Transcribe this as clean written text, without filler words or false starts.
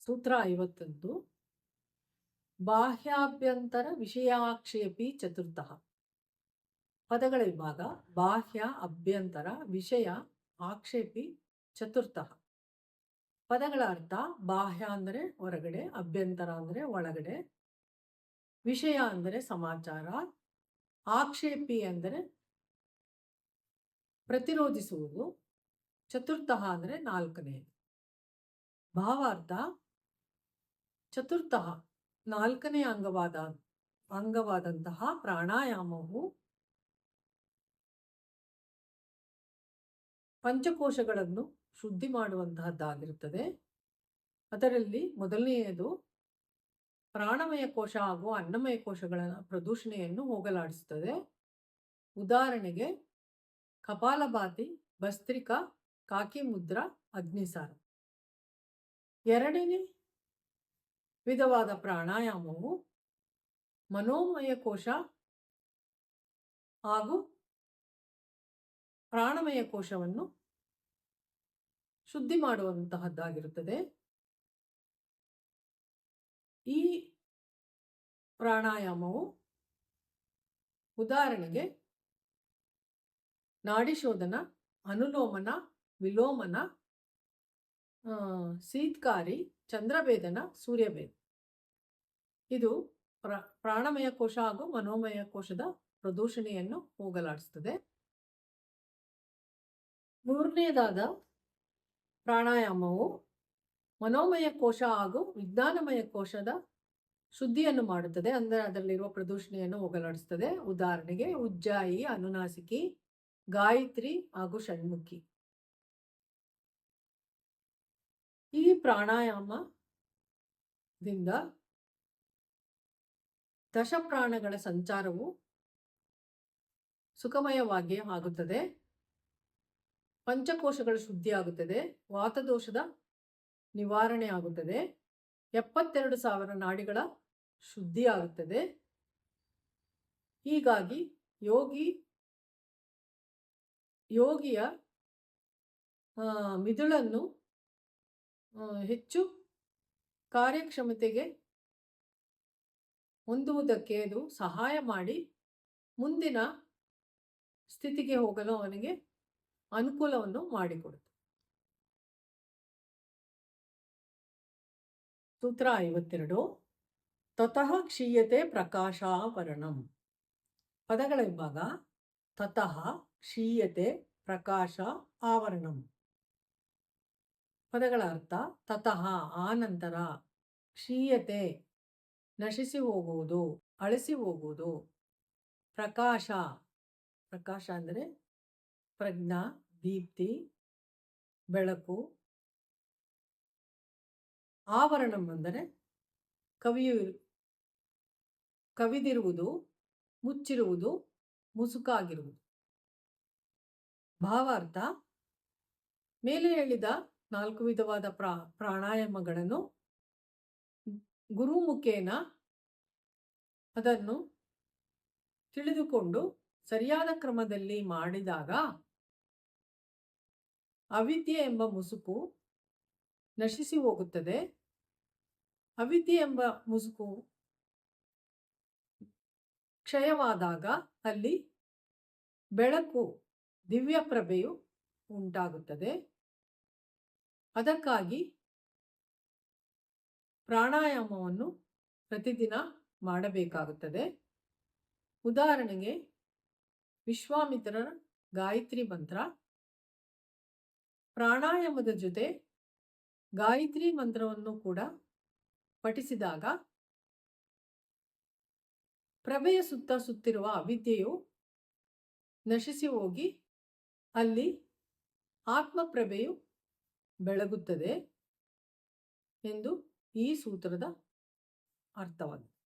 ಸೂತ್ರ 51 ಬಾಹ್ಯಾಭ್ಯಂತರ ವಿಷಯಾಕ್ಷೇಪಿ ಚತುರ್ಥಃ. ಪದಗಳ ವಿಭಾಗ ಬಾಹ್ಯ, ಅಭ್ಯಂತರ, ವಿಷಯ, ಆಕ್ಷೇಪಿ, ಚತುರ್ಥಃ. ಪದಗಳ ಅರ್ಥ: ಬಾಹ್ಯ ಅಂದರೆ ಹೊರಗಡೆ, ಅಭ್ಯಂತರ ಅಂದರೆ ಒಳಗಡೆ, ವಿಷಯ ಅಂದರೆ ಸಮಾಚಾರ, ಆಕ್ಷೇಪಿ ಅಂದರೆ ಪ್ರತಿರೋಧಿಸುವುದು, ಚತುರ್ಥಃ ಅಂದರೆ ನಾಲ್ಕನೆಯದು. ಭಾವಾರ್ಥ: ಚತುರ್ಥಃ ನಾಲ್ಕನೇ ಅಂಗವಾದಂತಹ ಪ್ರಾಣಾಯಾಮವು ಪಂಚಕೋಶಗಳನ್ನು ಶುದ್ಧಿ ಮಾಡುವಂತಹದ್ದಾಗಿರುತ್ತದೆ. ಅದರಲ್ಲಿ ಮೊದಲನೆಯದು ಪ್ರಾಣಮಯ ಕೋಶ ಹಾಗೂ ಅನ್ನಮಯ ಕೋಶಗಳ ಪ್ರದೂಷಣೆಯನ್ನು ಹೋಗಲಾಡಿಸುತ್ತದೆ. ಉದಾಹರಣೆಗೆ ಕಪಾಲಭಾತಿ, ಭಸ್ತ್ರಿಕಾ, ಕಾಕಿ ಮುದ್ರಾ, ಅಗ್ನಿಸಾರ. ಎರಡನೇ ವಿಧವಾದ ಪ್ರಾಣಾಯಾಮವು ಮನೋಮಯ ಕೋಶ ಹಾಗೂ ಪ್ರಾಣಮಯ ಕೋಶವನ್ನು ಶುದ್ಧಿ ಮಾಡುವಂತಹದ್ದಾಗಿರುತ್ತದೆ. ಈ ಪ್ರಾಣಾಯಾಮವು ಉದಾಹರಣೆಗೆ ನಾಡಿಶೋಧನ, ಅನುಲೋಮನ, ವಿಲೋಮನ, ಶೀತ್ಕಾರಿ, ಚಂದ್ರಭೇದನ, ಸೂರ್ಯಭೇದ. ಇದು ಪ್ರಾಣಮಯ ಕೋಶ ಹಾಗೂ ಮನೋಮಯ ಕೋಶದ ಪ್ರದೂಷಣೆಯನ್ನು ಹೋಗಲಾಡಿಸುತ್ತದೆ. ಮೂರನೆಯದಾದ ಪ್ರಾಣಾಯಾಮವು ಮನೋಮಯ ಕೋಶ ಹಾಗೂ ವಿಜ್ಞಾನಮಯ ಕೋಶದ ಶುದ್ಧಿಯನ್ನು ಮಾಡುತ್ತದೆ. ಅಂದರೆ ಅದರಲ್ಲಿರುವ ಪ್ರದೂಷಣೆಯನ್ನು ಹೋಗಲಾಡಿಸುತ್ತದೆ. ಉದಾಹರಣೆಗೆ ಉಜ್ಜಾಯಿ, ಅನುನಾಸಿಕಿ, ಗಾಯತ್ರಿ ಹಾಗೂ ಷಣ್ಮುಖಿ. ಈ ಪ್ರಾಣಾಯಾಮದಿಂದ ದಶಪ್ರಾಣಗಳ ಸಂಚಾರವು ಸುಖಮಯವಾಗಿ ಆಗುತ್ತದೆ. ಪಂಚಕೋಶಗಳು ಶುದ್ಧಿಯಾಗುತ್ತದೆ. ವಾತದೋಷದ ನಿವಾರಣೆ ಆಗುತ್ತದೆ. 72,000 ನಾಡಿಗಳ ಶುದ್ಧಿಯಾಗುತ್ತದೆ. ಹೀಗಾಗಿ ಯೋಗಿಯ ಮಿದುಳನ್ನು ಹೆಚ್ಚು ಕಾರ್ಯಕ್ಷಮತೆಗೆ ಹೊಂದುವುದಕ್ಕೆ ಅದು ಸಹಾಯ ಮಾಡಿ ಮುಂದಿನ ಸ್ಥಿತಿಗೆ ಹೋಗಲು ಅವನಿಗೆ ಅನುಕೂಲವನ್ನು ಮಾಡಿಕೊಡುತ್ತೆ. ಸೂತ್ರ 52 ತತಃ ಕ್ಷೀಯತೆ ಪ್ರಕಾಶಾವರಣಂ. ಪದಗಳ ವಿಭಾಗ ತತಃ ಕ್ಷೀಯತೆ ಪ್ರಕಾಶ ಆವರಣಂ. ಪದಗಳ ಅರ್ಥ: ತತಃ ಆನಂತರ, ಕ್ಷೀಯತೆ ನಶಿಸಿ ಹೋಗುವುದು, ಅಳಿಸಿ ಹೋಗುವುದು, ಪ್ರಕಾಶ ಅಂದರೆ ಪ್ರಜ್ಞಾ, ದೀಪ್ತಿ, ಬೆಳಕು, ಆವರಣಂ ಅಂದರೆ ಕವಿದಿರುವುದು, ಮುಚ್ಚಿರುವುದು, ಮುಸುಕಾಗಿರುವುದು. ಭಾವಾರ್ಥ: ಮೇಲೆ ಹೇಳಿದ 4 ವಿಧವಾದ ಪ್ರಾಣಾಯಾಮಗಳನ್ನು ಗುರುಮುಖೇನ ಅದನ್ನು ತಿಳಿದುಕೊಂಡು ಸರಿಯಾದ ಕ್ರಮದಲ್ಲಿ ಮಾಡಿದಾಗ ಅವಿದ್ಯೆ ಎಂಬ ಮುಸುಕು ನಶಿಸಿ ಹೋಗುತ್ತದೆ. ಅವಿದ್ಯೆ ಎಂಬ ಮುಸುಕು ಕ್ಷಯವಾದಾಗ ಅಲ್ಲಿ ಬೆಳಕು, ದಿವ್ಯ ಪ್ರಭೆಯು ಉಂಟಾಗುತ್ತದೆ. ಅದಕ್ಕಾಗಿ ಪ್ರಾಣಾಯಾಮವನ್ನು ಪ್ರತಿದಿನ ಮಾಡಬೇಕಾಗುತ್ತದೆ. ಉದಾಹರಣೆಗೆ ವಿಶ್ವಾಮಿತ್ರರ ಗಾಯತ್ರಿ ಮಂತ್ರ. ಪ್ರಾಣಾಯಾಮದ ಜೊತೆ ಗಾಯತ್ರಿ ಮಂತ್ರವನ್ನು ಕೂಡ ಪಠಿಸಿದಾಗ ಪ್ರಭೆಯ ಸುತ್ತಿರುವ ಅವಿದ್ಯೆಯು ನಶಿಸಿ ಹೋಗಿ ಅಲ್ಲಿ ಆತ್ಮಪ್ರಭೆಯು ಬೆಳಗುತ್ತದೆ ಎಂದು ಈ ಸೂತ್ರದ ಅರ್ಥವಾಗಿದೆ.